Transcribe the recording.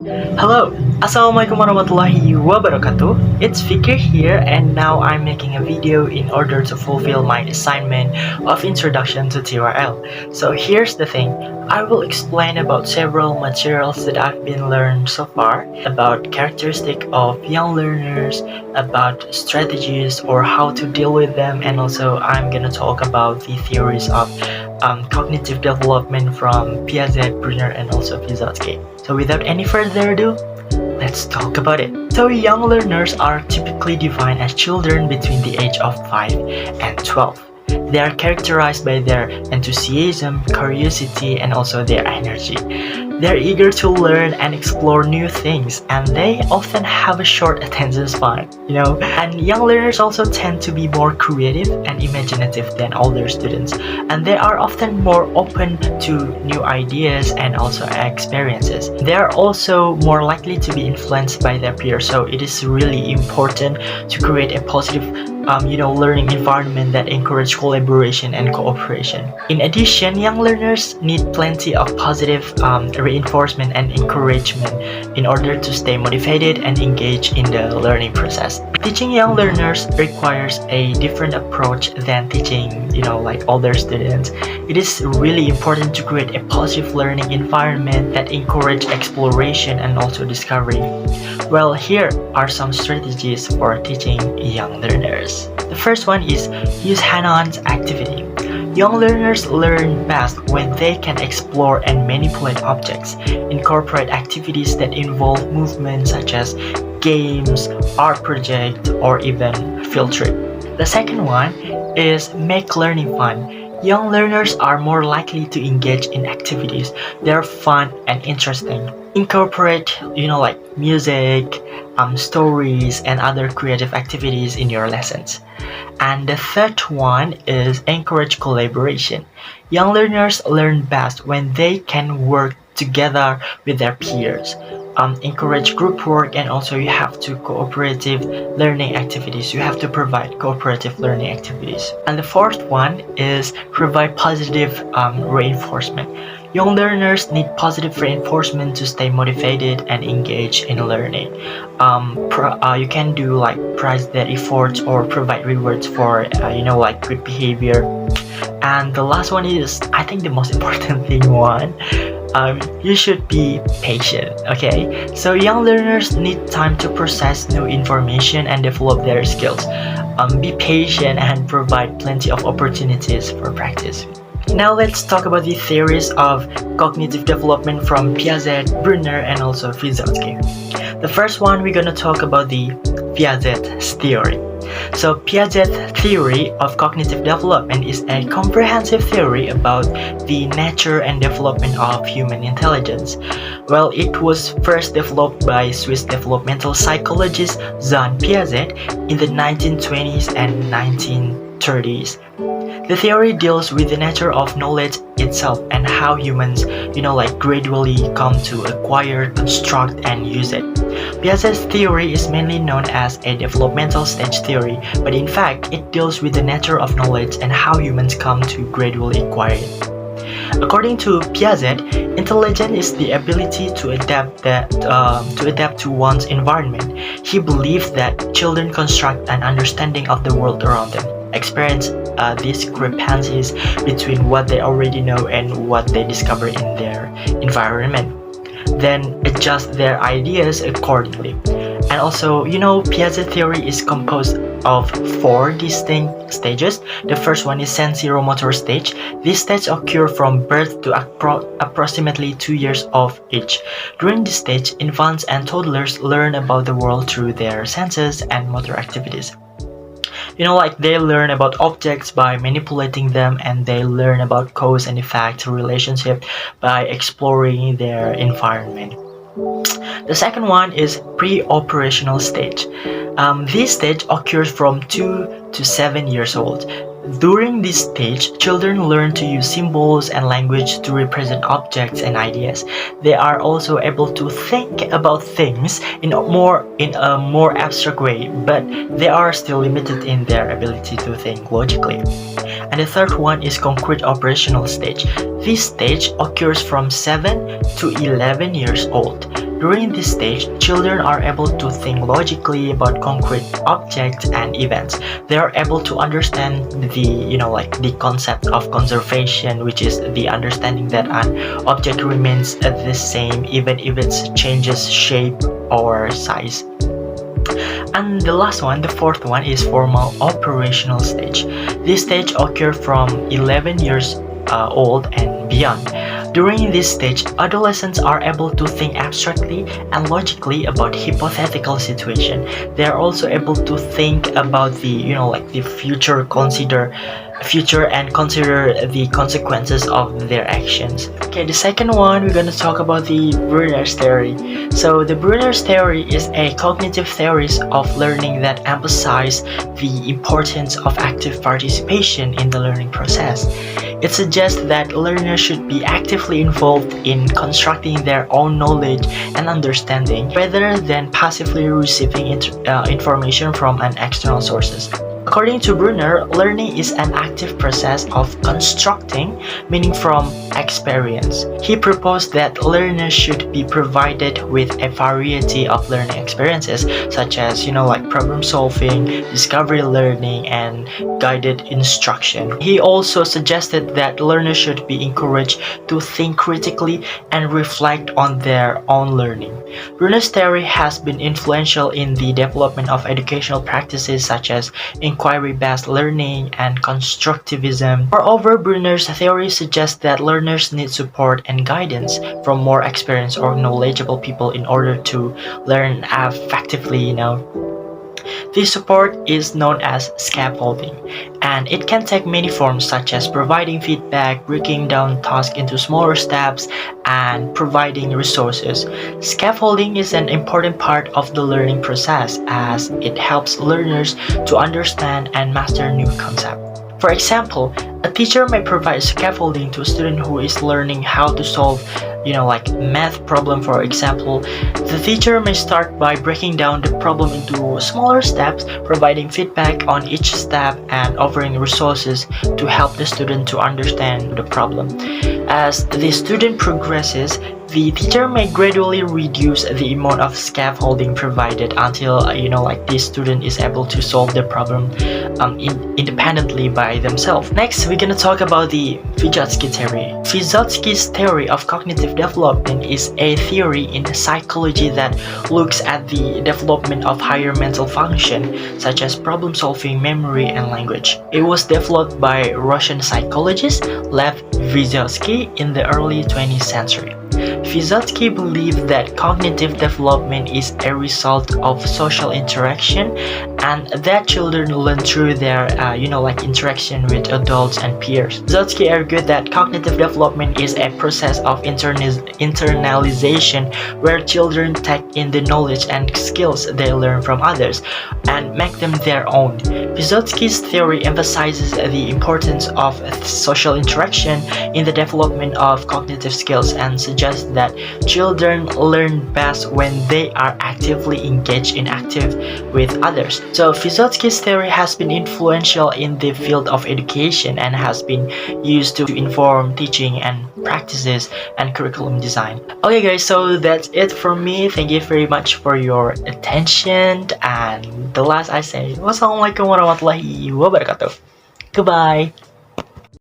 Hello, Assalamualaikum warahmatullahi wabarakatuh. It's Fikrie here, and now I'm making a video in order to fulfill my assignment of Introduction to TEYL. So here's the thing, I will explain about several materials that I've been learned so far, about characteristic of young learners, about strategies or how to deal with them, and also I'm gonna talk about the theories of cognitive development from Piaget, Brunner, and also Vygotsky. So without any further ado, let's talk about it. So young learners are typically defined as children between the age of 5 and 12. They are characterized by their enthusiasm, curiosity, and also their energy. They're eager to learn and explore new things, and they often have a short attention span, And young learners also tend to be more creative and imaginative than older students, and they are often more open to new ideas and also experiences. They are also more likely to be influenced by their peers, so it is really important to create a positive learning environment that encourage collaboration and cooperation. In addition, young learners need plenty of positive reinforcement and encouragement in order to stay motivated and engaged in the learning process. Teaching young learners requires a different approach than teaching, older students. It is really important to create a positive learning environment that encourage exploration and also discovery. Well, here are some strategies for teaching young learners. The first one is use hands-on activity. Young learners learn best when they can explore and manipulate objects, incorporate activities that involve movement such as games, art project, or even field trip. The second one is make learning fun. Young learners are more likely to engage in activities that are fun and interesting. Incorporate, music, stories, and other creative activities in your lessons. And the third one is encourage collaboration. Young learners learn best when they can work together with their peers. Encourage group work, and also you have to cooperative learning activities. You have to provide cooperative learning activities. And the fourth one is provide positive reinforcement. Young learners need positive reinforcement to stay motivated and engaged in learning. You can do like prize their efforts or provide rewards for good behavior. And the last one is, I think, the most important one. You should be patient, okay? So young learners need time to process new information and develop their skills. Be patient and provide plenty of opportunities for practice. Now let's talk about the theories of cognitive development from Piaget, Brunner, and also Vygotsky. The first one, we're gonna talk about the Piaget's theory. So Piaget's theory of cognitive development is a comprehensive theory about the nature and development of human intelligence. Well, it was first developed by Swiss developmental psychologist Jean Piaget in the 1920s and 1930s. The theory deals with the nature of knowledge itself and how humans, gradually come to acquire, construct, and use it. Piaget's theory is mainly known as a developmental stage theory, but in fact, it deals with the nature of knowledge and how humans come to gradually acquire it. According to Piaget, intelligence is the ability to adapt to one's environment. He believed that children construct an understanding of the world around them, experience discrepancies between what they already know and what they discover in their environment, then adjust their ideas accordingly. And also, Piaget theory is composed of 4 distinct stages. The first one is sensoromotor stage. This stage occurs from birth to approximately 2 years of age. During this stage, infants and toddlers learn about the world through their senses and motor activities. They learn about objects by manipulating them, and they learn about cause and effect relationship by exploring their environment. The second one is pre-operational stage. This stage occurs from 2 to 7 years old. During this stage, children learn to use symbols and language to represent objects and ideas. They are also able to think about things in a more abstract way, but they are still limited in their ability to think logically. And the third one is concrete operational stage. This stage occurs from 7 to 11 years old. During this stage, children are able to think logically about concrete objects and events. They are able to understand the concept of conservation, which is the understanding that an object remains the same even if it changes shape or size. And the last one, the fourth one, is formal operational stage. This stage occurs from 11 years old and beyond. During this stage, adolescents are able to think abstractly and logically about hypothetical situation. They are also able to think about the future and consider the consequences of their actions. Okay, the second one, we're gonna talk about the Bruner's theory. So the Bruner's theory is a cognitive theory of learning that emphasizes the importance of active participation in the learning process. It suggests that learners should be actively involved in constructing their own knowledge and understanding rather than passively receiving information from an external sources. According to Bruner, learning is an active process of constructing meaning from experience. He proposed that learners should be provided with a variety of learning experiences such as problem solving, discovery learning, and guided instruction. He also suggested that learners should be encouraged to think critically and reflect on their own learning. Bruner's theory has been influential in the development of educational practices such as inquiry-based learning and constructivism. Moreover, Bruner's theory suggests that learners need support and guidance from more experienced or knowledgeable people in order to learn effectively. This support is known as scaffolding, and it can take many forms such as providing feedback, breaking down tasks into smaller steps, and providing resources. Scaffolding is an important part of the learning process as it helps learners to understand and master new concepts. For example, a teacher may provide scaffolding to a student who is learning how to solve math problem. For example, the teacher may start by breaking down the problem into smaller steps, providing feedback on each step and offering resources to help the student to understand the problem. As the student progresses, the teacher may gradually reduce the amount of scaffolding provided until the student is able to solve the problem independently by themselves. Next, we're gonna talk about the Vygotsky theory. Vygotsky's theory of cognitive development is a theory in psychology that looks at the development of higher mental function such as problem solving, memory, and language. It was developed by Russian psychologist Lev Vygotsky in the early 20th century. Vygotsky believed that cognitive development is a result of social interaction and that children learn through their interaction with adults and peers. Vygotsky argued that cognitive development is a process of internalization where children take in the knowledge and skills they learn from others and make them their own. Vygotsky's theory emphasizes the importance of social interaction in the development of cognitive skills and suggests that children learn best when they are actively engaged in active with others. So Vygotsky's theory has been influential in the field of education and has been used to inform teaching and practices and curriculum design. Okay guys, so that's it from me. Thank you very much for your attention, and the last I say, wassalamualaikum warahmatullahi wabarakatuh. Goodbye.